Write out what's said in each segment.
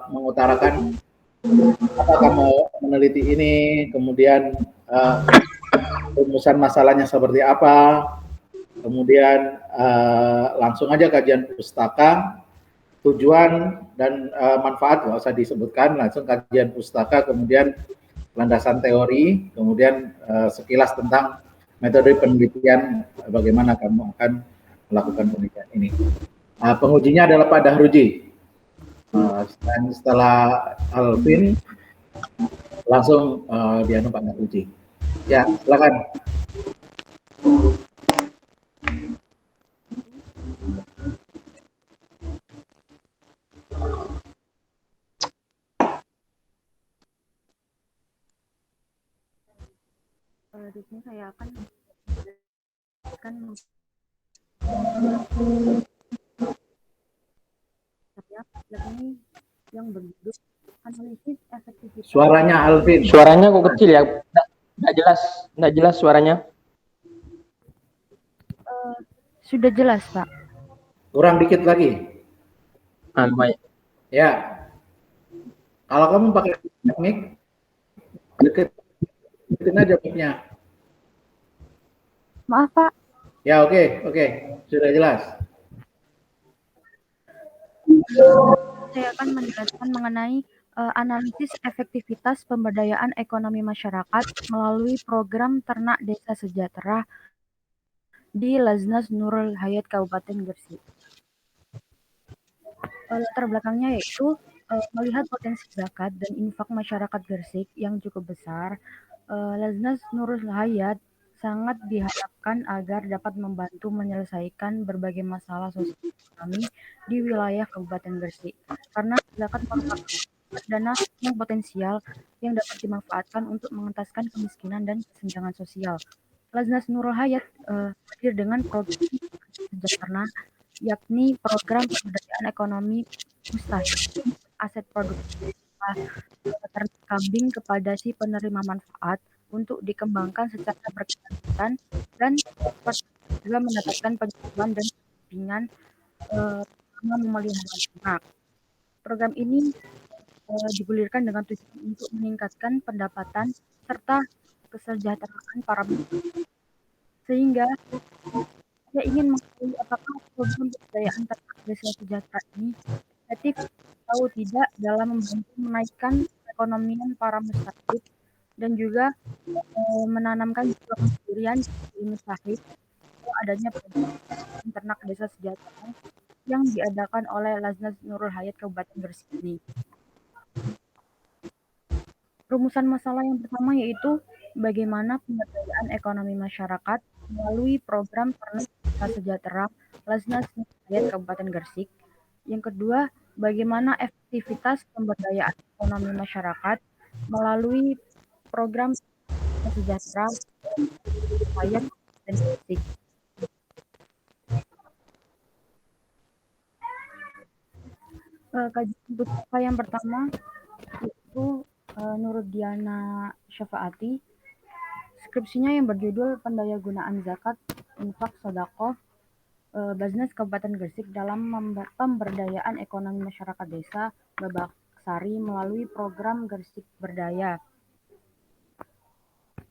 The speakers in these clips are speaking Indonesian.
mengutarakan apa kamu meneliti ini, kemudian rumusan masalahnya seperti apa, kemudian langsung aja kajian pustaka, tujuan dan manfaat nggak usah disebutkan, langsung kajian pustaka, kemudian landasan teori, kemudian sekilas tentang metode penelitian, bagaimana kamu akan melakukan penelitian ini. Pengujinya adalah Pak Dahruji. Dan setelah Alvin, langsung dianu Pak Dahruji. Ya, silakan. Di sini saya akan ini yang berjudul analisis efektivitas. Suaranya Alvin. Suaranya kok kecil ya? Nggak jelas suaranya. Sudah jelas, Pak. Kurang dikit lagi. Baik. Ya. Kalau kamu pakai mic, deketin aja mic-nya. Maaf, Pak. Ya, oke. Sudah jelas. Saya akan menjelaskan mengenai analisis efektivitas pemberdayaan ekonomi masyarakat melalui program Ternak Desa Sejahtera di Laznas Nurul Hayat Kabupaten Gresik. Latar belakangnya yaitu melihat potensi zakat dan infak masyarakat Gresik yang cukup besar, Laznas Nurul Hayat sangat diharapkan agar dapat membantu menyelesaikan berbagai masalah sosial ekonomi di wilayah Kabupaten Gresik, karena zakat merupakan dana yang potensial yang dapat dimanfaatkan untuk mengentaskan kemiskinan dan kesenjangan sosial. Laznas Nurul Hayat hadir dengan program Sejahtera, yakni program pemberdayaan ekonomi mustahik aset produktif ternak kambing kepada si penerima manfaat untuk dikembangkan secara berkelanjutan dan juga mendapatkan penjualan dan pendampingan memelihara ternak. Program ini digulirkan dengan tujuan untuk meningkatkan pendapatan serta kesejahteraan para masyarakat. Sehingga saya ingin mengetahui apakah program pemberdayaan ternak desa sejahtera ini efektif atau tidak dalam membantu menaikkan perekonomian para mustahik dan juga menanamkan jiwa kemandirian di mustahik adanya program ternak desa sejahtera yang diadakan oleh Laznas Nurul Hayat Kabupaten Gresik ini. Rumusan masalah yang pertama yaitu bagaimana pemberdayaan ekonomi masyarakat melalui program Ternak Desa Sejahtera Laznas Nurul Hayat Kabupaten Gresik. Yang kedua, bagaimana efektivitas pemberdayaan ekonomi masyarakat melalui program sejahtera Hayat dan Gresik. Kajian pustaka yang pertama yaitu Nurdiana Syafaati. Skripsinya yang berjudul Pendayagunaan Zakat, Infak, Sodaqoh, Baznas Kabupaten Gresik dalam pemberdayaan ekonomi masyarakat desa Babak Sari melalui program Gresik Berdaya.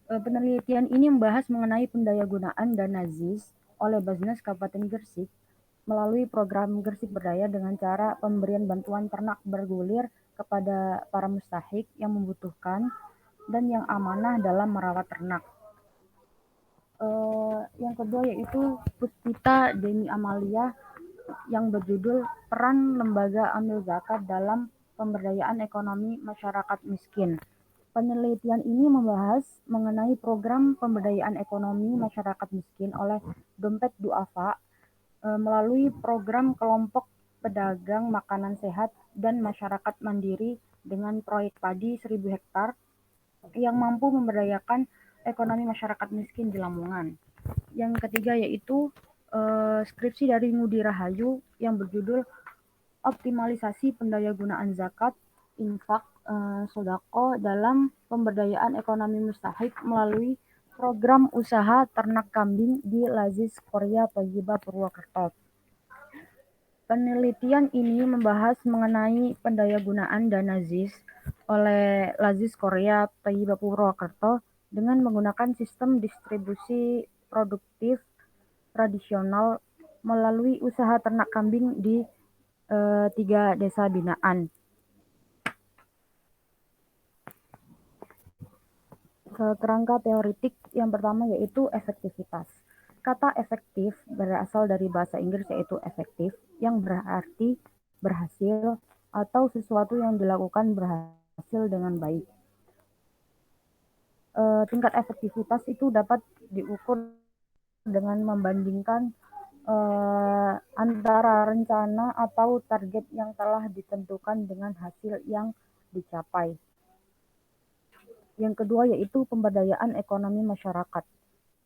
Penelitian ini membahas mengenai pendayagunaan dana ZIS oleh Baznas Kabupaten Gresik melalui program Gresik Berdaya dengan cara pemberian bantuan ternak bergulir kepada para mustahik yang membutuhkan dan yang amanah dalam merawat ternak. Yang kedua yaitu Puspita Deni Amalia yang berjudul Peran Lembaga Amil Zakat dalam Pemberdayaan Ekonomi Masyarakat Miskin. Penelitian ini membahas mengenai program pemberdayaan ekonomi masyarakat miskin oleh Dompet Duafa melalui program kelompok pedagang makanan sehat dan masyarakat mandiri dengan proyek padi 1000 hektar yang mampu memberdayakan ekonomi masyarakat miskin di Lamongan. Yang ketiga yaitu skripsi dari Ngudi Rahayu yang berjudul Optimalisasi Pendayagunaan Zakat, Infak, Sodako dalam Pemberdayaan Ekonomi Mustahik melalui Program Usaha Ternak Kambing di Lazis Korea Pagiba Purwokerto. Penelitian ini membahas mengenai pendayagunaan dana ZIS oleh Lazis Korea Taiba Purwokerto dengan menggunakan sistem distribusi produktif tradisional melalui usaha ternak kambing di 3 desa binaan. Kerangka teoritik yang pertama yaitu efektivitas. Kata efektif berasal dari bahasa Inggris yaitu efektif, yang berarti berhasil atau sesuatu yang dilakukan berhasil dengan baik. Tingkat efektivitas itu dapat diukur dengan membandingkan antara rencana atau target yang telah ditentukan dengan hasil yang dicapai. Yang kedua yaitu pemberdayaan ekonomi masyarakat.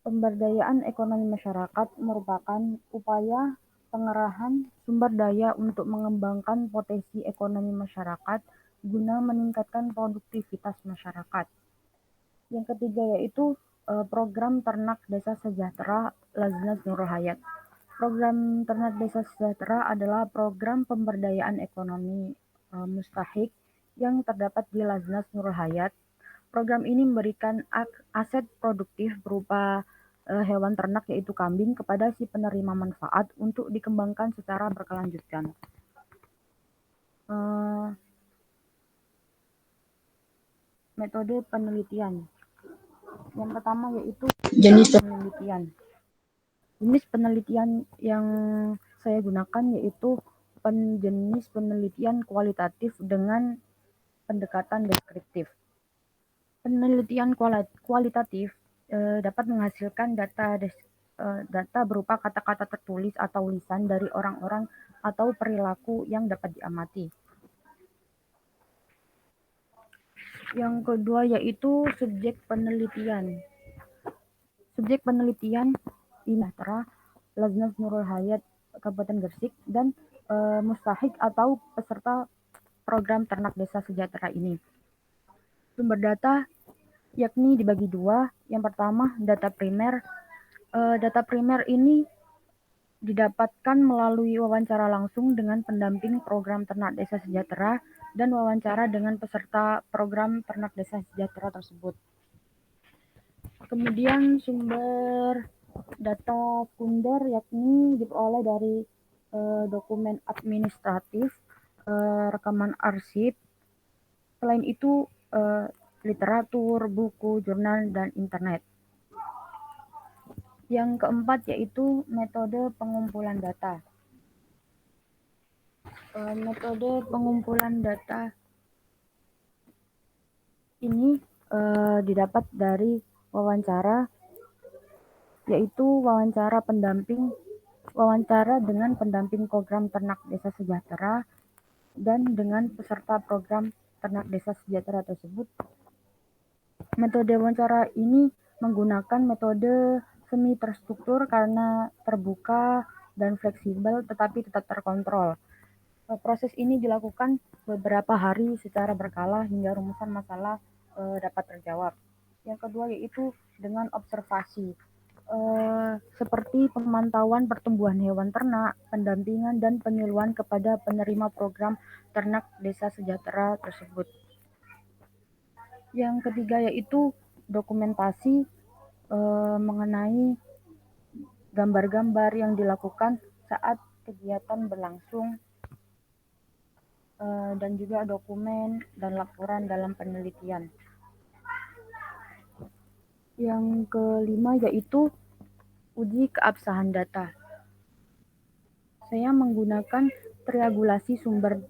Pemberdayaan ekonomi masyarakat merupakan upaya pengerahan sumber daya untuk mengembangkan potensi ekonomi masyarakat guna meningkatkan produktivitas masyarakat. Yang ketiga yaitu program Ternak Desa Sejahtera Laznas Nurul Hayat. Program Ternak Desa Sejahtera adalah program pemberdayaan ekonomi mustahik yang terdapat di Laznas Nurul Hayat. Program ini memberikan aset produktif berupa hewan ternak yaitu kambing kepada si penerima manfaat untuk dikembangkan secara berkelanjutan. Metode penelitian. Yang pertama yaitu jenis penelitian. Jenis penelitian yang saya gunakan yaitu jenis penelitian kualitatif dengan pendekatan deskriptif. Penelitian kualitatif dapat menghasilkan data berupa kata-kata tertulis atau lisan dari orang-orang atau perilaku yang dapat diamati. Yang kedua yaitu subjek penelitian. Subjek penelitian ini antara Laznas Nurul Hayat Kabupaten Gresik dan mustahik atau peserta program Ternak Desa Sejahtera ini. Sumber data yakni dibagi dua. Yang pertama data primer. Data primer ini didapatkan melalui wawancara langsung dengan pendamping program Ternak Desa Sejahtera dan wawancara dengan peserta program Ternak Desa Sejahtera tersebut. Kemudian sumber data sekunder yakni diperoleh dari dokumen administratif, rekaman arsip. Selain itu literatur, buku, jurnal, dan internet. Yang keempat yaitu metode pengumpulan data. Metode pengumpulan data ini didapat dari wawancara, yaitu wawancara dengan pendamping program Ternak Desa Sejahtera dan dengan peserta program Ternak Desa Sejahtera tersebut. Metode wawancara ini menggunakan metode semi terstruktur karena terbuka dan fleksibel tetapi tetap terkontrol. Proses ini dilakukan beberapa hari secara berkala hingga rumusan masalah dapat terjawab. Yang kedua yaitu dengan observasi, seperti pemantauan pertumbuhan hewan ternak, pendampingan dan penyuluhan kepada penerima program Ternak Desa Sejahtera tersebut. Yang ketiga yaitu dokumentasi mengenai gambar-gambar yang dilakukan saat kegiatan berlangsung dan juga dokumen dan laporan dalam penelitian. Yang kelima yaitu uji keabsahan data. Saya menggunakan triangulasi sumber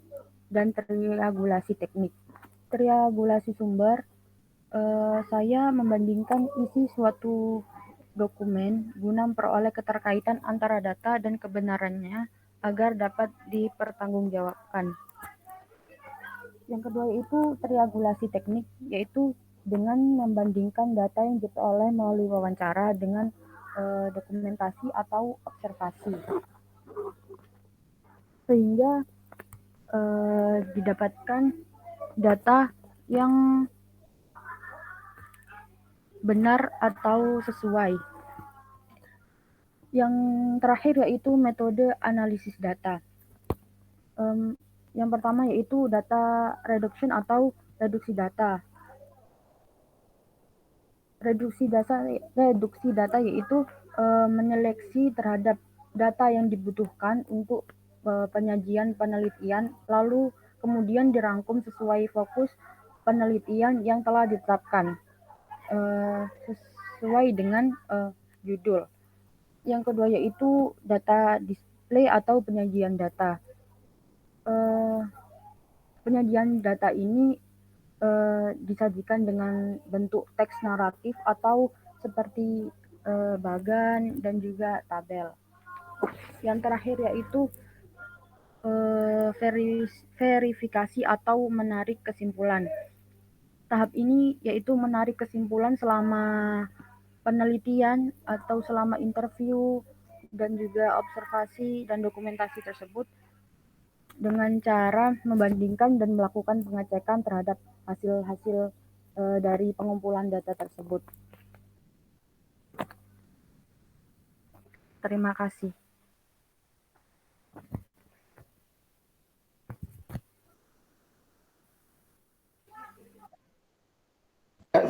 dan triangulasi teknik. Triangulasi sumber, saya membandingkan isi suatu dokumen guna memperoleh keterkaitan antara data dan kebenarannya agar dapat dipertanggungjawabkan. Yang kedua yaitu triangulasi teknik, yaitu dengan membandingkan data yang diperoleh melalui wawancara dengan dokumentasi atau observasi, sehingga didapatkan data yang benar atau sesuai. Yang terakhir yaitu metode analisis data. Yang pertama yaitu data reduction atau reduksi data. Reduksi data yaitu menyeleksi terhadap data yang dibutuhkan untuk penyajian penelitian, lalu kemudian dirangkum sesuai fokus penelitian yang telah ditetapkan sesuai dengan judul. Yang kedua yaitu data display atau penyajian data. Penyajian data ini disajikan dengan bentuk teks naratif atau seperti bagan dan juga tabel. Yang terakhir yaitu verifikasi atau menarik kesimpulan. Tahap ini yaitu menarik kesimpulan selama penelitian atau selama interview dan juga observasi dan dokumentasi tersebut dengan cara membandingkan dan melakukan pengecekan terhadap hasil-hasil dari pengumpulan data tersebut. Terima kasih.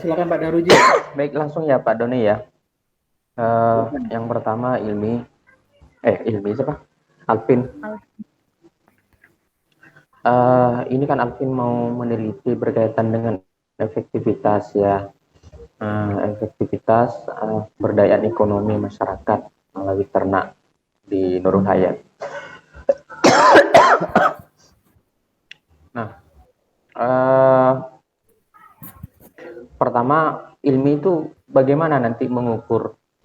Silakan Pak Daruji. Baik, langsung ya Pak Doni ya. Yang pertama Ilmi siapa? Alvin. Ini kan Alvin mau meneliti berkaitan dengan efektivitas ya, efektivitas pemberdayaan ekonomi masyarakat melalui ternak di Nurul Hayat. Nah, pertama Ilmi itu bagaimana nanti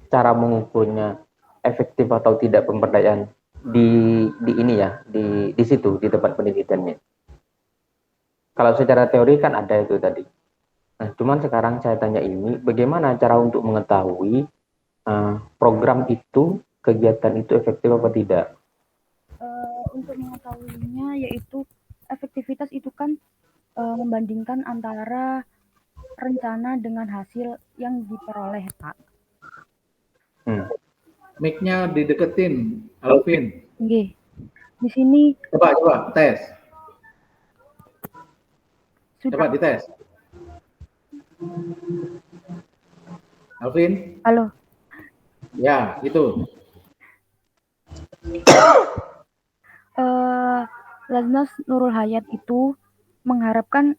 cara mengukurnya efektif atau tidak pemberdayaan di ini ya, di situ di tempat penelitiannya. Kalau secara teori kan ada itu tadi. Nah, cuman sekarang saya tanya Ilmi, bagaimana cara untuk mengetahui program itu, kegiatan itu efektif apa tidak? Untuk mengetahuinya yaitu efektivitas itu kan membandingkan antara rencana dengan hasil yang diperoleh, Pak. Mic-nya dideketin, Alvin. Oke. Di sini. Coba tes. Sudah. Coba dites. Alvin? Halo. Ya, itu. Laznas Nurul Hayat itu mengharapkan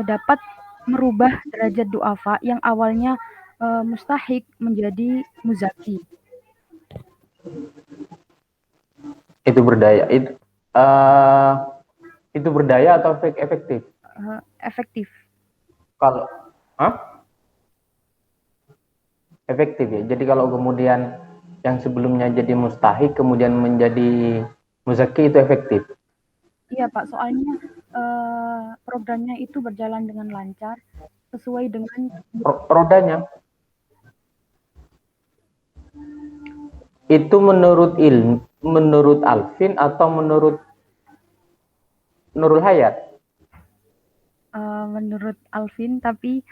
dapat merubah derajat du'afa yang awalnya mustahik menjadi muzaki. Itu berdaya. Itu berdaya atau efektif? Efektif. Kalau efektif ya. Jadi kalau kemudian yang sebelumnya jadi mustahik kemudian menjadi muzaki itu efektif. Iya Pak, soalnya programnya itu berjalan dengan lancar sesuai dengan rodanya. Itu menurut Alvin atau menurut Nurul Hayat? Menurut Alvin, tapi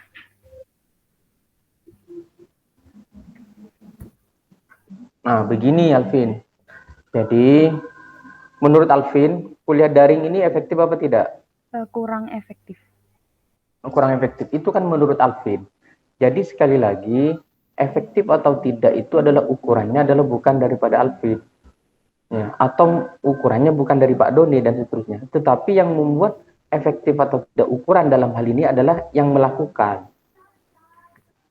nah begini Alvin. Jadi menurut Alvin kuliah daring ini efektif apa tidak? Kurang efektif. Kurang efektif itu kan menurut Alvin. Jadi sekali lagi efektif atau tidak itu adalah ukurannya adalah bukan daripada Alvin ya, atau ukurannya bukan dari Pak Doni dan seterusnya, tetapi yang membuat efektif atau tidak ukuran dalam hal ini adalah yang melakukan.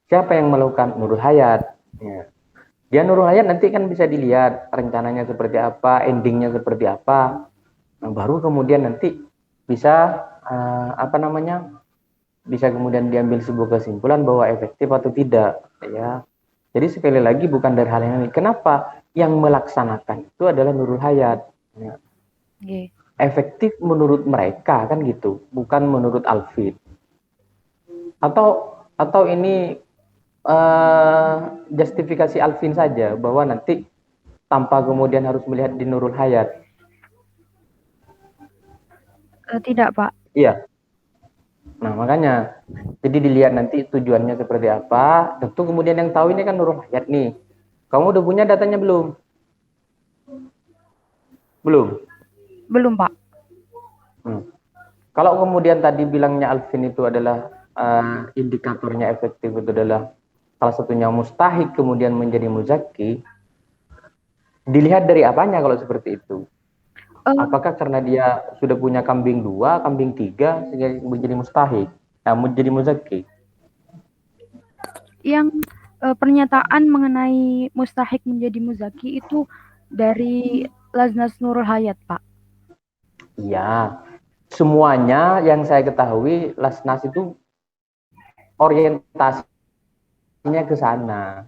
Siapa yang melakukan? Nurul Hayat ya. Dia Nurul Hayat nanti kan bisa dilihat rencananya seperti apa, endingnya seperti apa, nah, baru kemudian nanti bisa bisa kemudian diambil sebuah kesimpulan bahwa efektif atau tidak ya. Jadi sekali lagi bukan dari hal yang ini. Kenapa yang melaksanakan itu adalah Nurul Hayat ya. Efektif menurut mereka kan gitu, bukan menurut Alvin. Atau ini justifikasi Alvin saja bahwa nanti tanpa kemudian harus melihat di Nurul Hayat. Tidak Pak. Iya. Nah makanya jadi dilihat nanti tujuannya seperti apa. Tentu kemudian yang tahu ini kan Nurul Hayat nih. Kamu udah punya datanya belum? Belum, Pak. Kalau kemudian tadi bilangnya Alvin itu adalah indikatornya efektif itu adalah salah satunya mustahik kemudian menjadi muzaki, dilihat dari apanya kalau seperti itu? Apakah karena dia sudah punya kambing 2, kambing 3 sehingga menjadi mustahik, menjadi muzaki? Yang pernyataan mengenai mustahik menjadi muzaki itu dari Laznas Nurul Hayat, Pak. Iya, semuanya yang saya ketahui Lasnas itu orientasinya ke sana.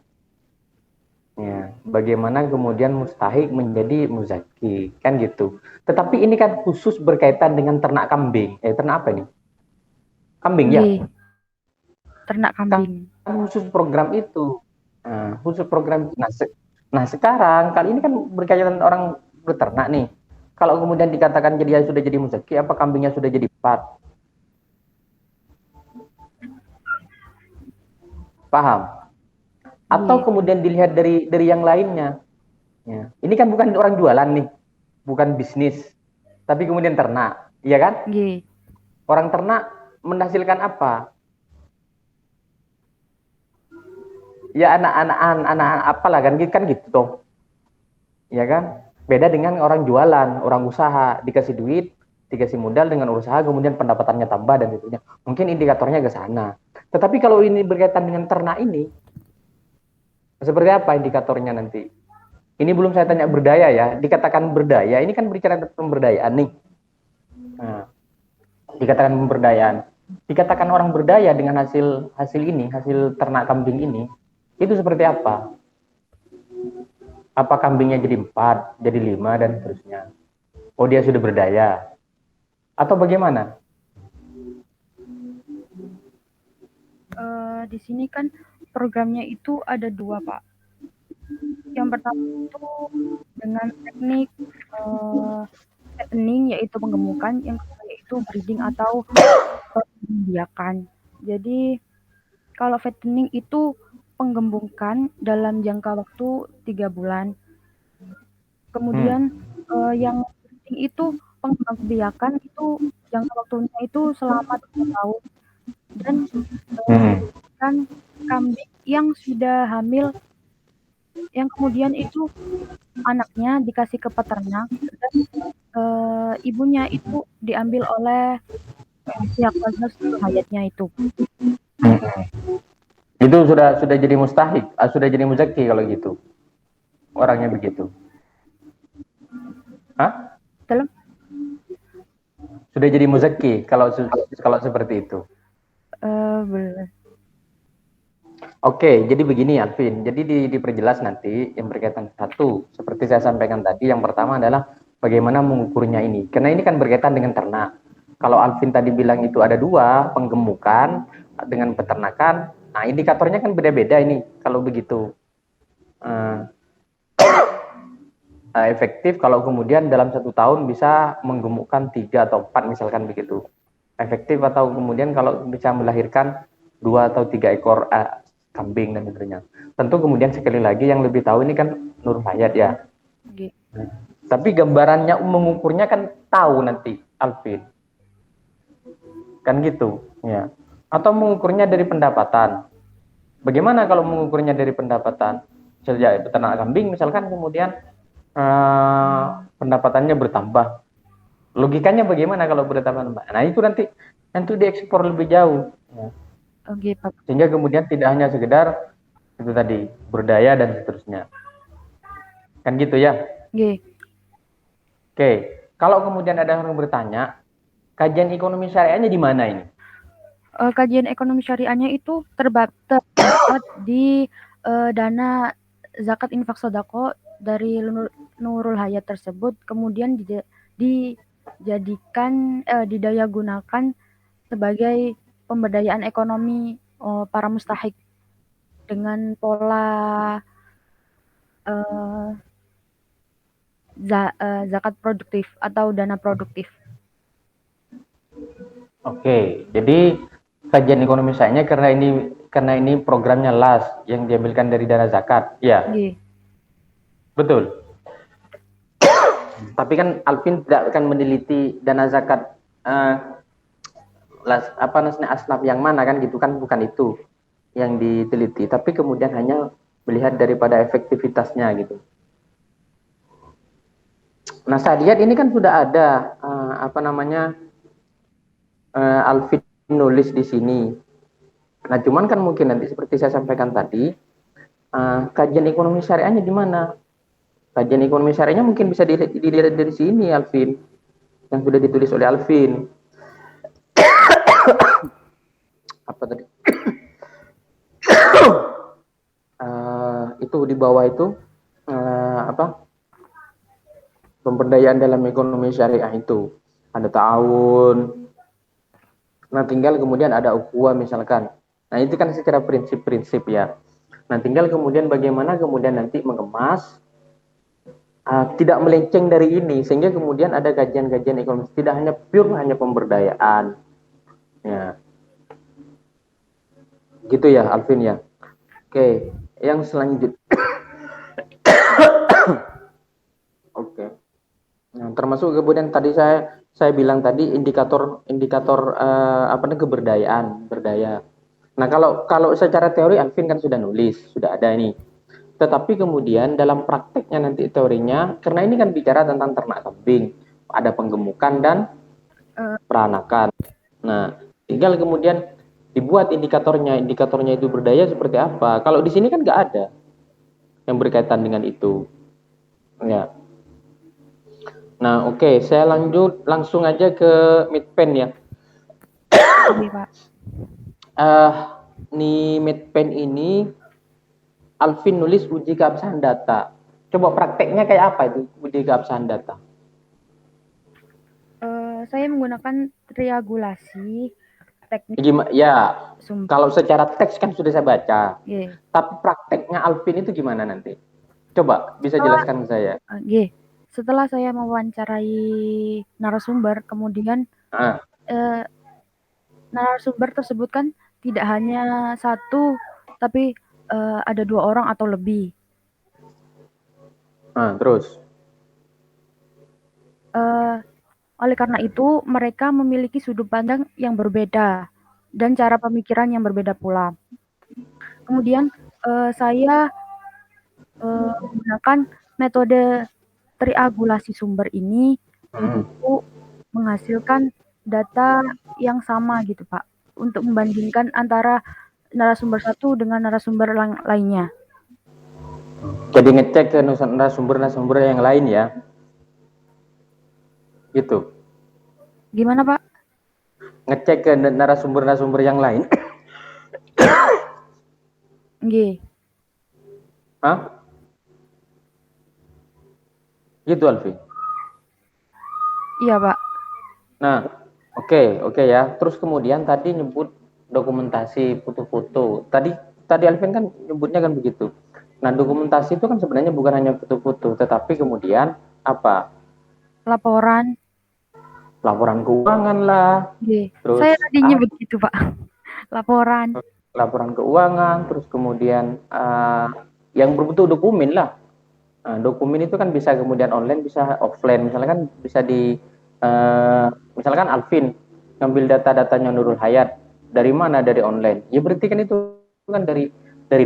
Ya, bagaimana kemudian mustahik menjadi muzaki, kan gitu. Tetapi ini kan khusus berkaitan dengan ternak kambing. Ternak apa ini? Kambing ya? Ternak kambing. Kan khusus program itu. Nah, khusus program. Nah, sekarang kali ini kan berkaitan orang beternak nih. Kalau kemudian dikatakan dia sudah jadi muzaki, apa kambingnya sudah jadi 4? Paham? Atau kemudian dilihat dari yang lainnya. Ya. Ini kan bukan orang jualan nih, bukan bisnis, tapi kemudian ternak, iya kan? Orang ternak menghasilkan apa? Ya anak-anak apalah kan gitu toh, ya kan? Beda dengan orang jualan, orang usaha, dikasih duit, dikasih modal dengan usaha, kemudian pendapatannya tambah dan tentunya mungkin indikatornya ke sana. Tetapi kalau ini berkaitan dengan ternak ini, seperti apa indikatornya nanti? Ini belum saya tanya berdaya ya. Dikatakan berdaya, ini kan bicara tentang pemberdayaan nih. Nah, dikatakan pemberdayaan. Dikatakan orang berdaya dengan hasil ini, hasil ternak kambing ini, itu seperti apa? Apa kambingnya jadi 4, jadi 5 dan seterusnya? Oh, dia sudah berdaya. Atau bagaimana? Di sini kan programnya itu ada 2, Pak. Yang pertama itu dengan teknik fattening, yaitu penggemukan. Yang kedua yaitu breeding atau pembiakan. Jadi kalau fattening itu penggemukan dalam jangka waktu 3 bulan. Kemudian yang breeding itu pembiakan itu jangka waktunya itu selama 3 tahun. Dan kan kambing yang sudah hamil, yang kemudian itu anaknya dikasih ke peternak dan ibunya itu diambil oleh pihak Laznas Nurul Hayatnya itu. Itu sudah jadi mustahik, sudah jadi muzaki kalau gitu. Orangnya begitu. Hah? Dalam? Sudah jadi muzaki kalau seperti itu. Boleh. Oke, jadi begini Alvin. Jadi diperjelas nanti yang berkaitan satu, seperti saya sampaikan tadi, yang pertama adalah bagaimana mengukurnya ini. Karena ini kan berkaitan dengan ternak. Kalau Alvin tadi bilang itu ada 2, penggemukan dengan peternakan. Nah, indikatornya kan beda-beda ini kalau begitu. Efektif kalau kemudian dalam 1 tahun bisa menggemukkan 3 atau 4 misalkan begitu. Efektif atau kemudian kalau bisa melahirkan 2 atau 3 ekor kambing dan sebagainya. Tentu kemudian sekali lagi yang lebih tahu ini kan Nur Hayat ya. Tapi gambarannya mengukurnya kan tahu nanti Alvin. Kan gitu ya. Atau mengukurnya dari pendapatan. Bagaimana kalau mengukurnya dari pendapatan? Sejak peternak kambing misalkan kemudian pendapatannya bertambah. Logikanya bagaimana kalau bertambah? Nah, itu nanti diekspor lebih jauh. Ya. Pak. Sehingga kemudian tidak hanya sekedar itu tadi berdaya dan seterusnya. Kan gitu ya? Oke. Kalau kemudian ada orang bertanya, kajian ekonomi syariahnya di mana ini? Kajian ekonomi syariahnya itu terdapat di dana zakat infak sodako dari Nurul Hayat tersebut, kemudian dijadikan didaya gunakan sebagai pemberdayaan ekonomi para mustahik dengan pola zakat produktif atau dana produktif. Oke, jadi kajian ekonomi syariahnya karena ini programnya LAS yang diambilkan dari dana zakat, ya. Oke. Betul. Tapi kan Alvin tidak akan meneliti dana zakat asnaf yang mana kan gitu kan, bukan itu yang diteliti, tapi kemudian hanya melihat daripada efektivitasnya gitu. Nah, saya lihat ini kan sudah ada Alvin nulis di sini. Nah, cuman kan mungkin nanti seperti saya sampaikan tadi, kajian ekonomi syariahnya di mana? Kajian ekonomi syariahnya mungkin bisa dilihat dari sini, Alvin, yang sudah ditulis oleh Alvin. Apa tadi? Itu di bawah itu pemberdayaan dalam ekonomi syariah itu ada tahun. Nah, tinggal kemudian ada ukhuwah misalkan. Nah, itu kan secara prinsip-prinsip ya. Nah, tinggal kemudian bagaimana kemudian nanti mengemas tidak melenceng dari ini, sehingga kemudian ada kajian-kajian ekonomi, tidak hanya pure hanya pemberdayaan. Ya. Gitu ya, Alvin ya. Oke, yang selanjutnya. Oke. Nah, termasuk kemudian tadi saya bilang tadi indikator keberdayaan, berdaya. Nah, kalau secara teori Alvin kan sudah nulis, sudah ada ini. Tetapi kemudian dalam prakteknya nanti teorinya, karena ini kan bicara tentang ternak kambing, ada penggemukan dan peranakan. Nah, tinggal kemudian dibuat indikatornya itu berdaya seperti apa. Kalau di sini kan nggak ada yang berkaitan dengan itu. Ya. Nah, oke, saya langsung aja ke Midpen ya. Iya, Pak. Nih Midpen ini Alvin nulis uji keabsahan data. Coba prakteknya kayak apa itu uji keabsahan data? Saya menggunakan triangulasi teknik Gimana? Ya, sumber. kalau secara teks kan sudah saya baca. G. Tapi prakteknya Alvin itu gimana nanti? Coba bisa jelaskan ke saya. G. Setelah saya mewawancarai narasumber, kemudian narasumber tersebut kan tidak hanya satu, tapi ada 2 orang atau lebih. Terus? Oleh karena itu, mereka memiliki sudut pandang yang berbeda dan cara pemikiran yang berbeda pula. Kemudian saya menggunakan metode triangulasi sumber ini untuk menghasilkan data yang sama gitu, Pak, untuk membandingkan antara narasumber satu dengan narasumber lainnya. Jadi ngecek ke narasumber yang lain ya. Gitu. Gimana, Pak? Ngecek ke narasumber yang lain. Nggih. Hah? Gitu, Alfi. Iya, Pak. Nah, oke ya. Terus kemudian tadi nyebut dokumentasi foto-foto. Tadi Alvin kan nyebutnya kan begitu. Nah, dokumentasi itu kan sebenarnya bukan hanya foto-foto, tetapi kemudian apa? Laporan Keuangan lah. Terus saya tadinya begitu, Pak. Laporan keuangan, terus kemudian yang berbentuk dokumen lah. Nah, dokumen itu kan bisa kemudian online, bisa offline. Misalnya kan bisa misalkan Alvin ngambil data-datanya Nurul Hayat. Dari mana? Dari online. Ya berarti kan itu kan dari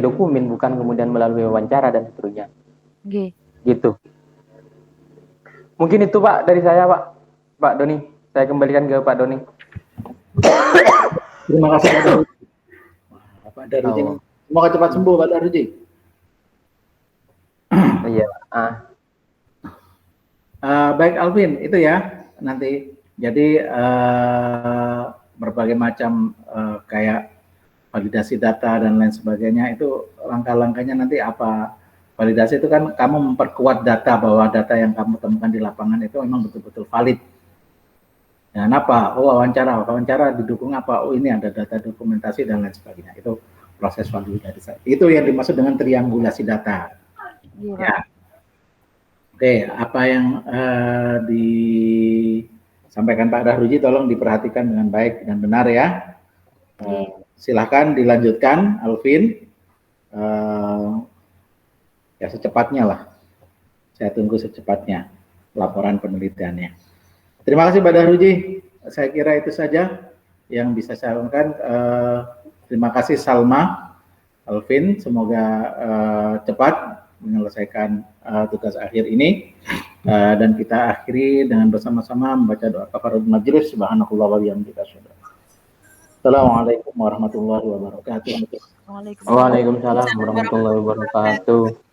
dokumen, bukan kemudian melalui wawancara dan seterusnya. Gitu. Mungkin itu Pak dari saya Pak Doni. Saya kembalikan ke Pak Doni. Terima kasih Pak Daruji. Semoga cepat sembuh Pak Daruji. Iya. Baik Alvin, itu ya nanti. Jadi berbagai macam kayak validasi data dan lain sebagainya itu langkah-langkahnya nanti apa? Validasi itu kan kamu memperkuat data bahwa data yang kamu temukan di lapangan itu memang betul-betul valid. Dan apa? Oh, wawancara didukung apa? Oh, ini ada data dokumentasi dan lain sebagainya. Itu proses validasi. Itu yang dimaksud dengan triangulasi data. Ya. Oke, apa yang disampaikan Pak Daruji tolong diperhatikan dengan baik dan benar ya. Silahkan dilanjutkan, Alvin. Ya secepatnya lah. Saya tunggu secepatnya. laporan penelitiannya. Terima kasih Mbak Dahruji. Saya kira itu saja yang bisa saya sampaikan. Terima kasih Salma Alvin, semoga cepat menyelesaikan tugas akhir ini. Dan kita akhiri dengan bersama-sama membaca doa kafaratul majelis. Subhanallah wa bihamdika. Assalamualaikum warahmatullahi wabarakatuh. Waalaikumsalam warahmatullahi wabarakatuh.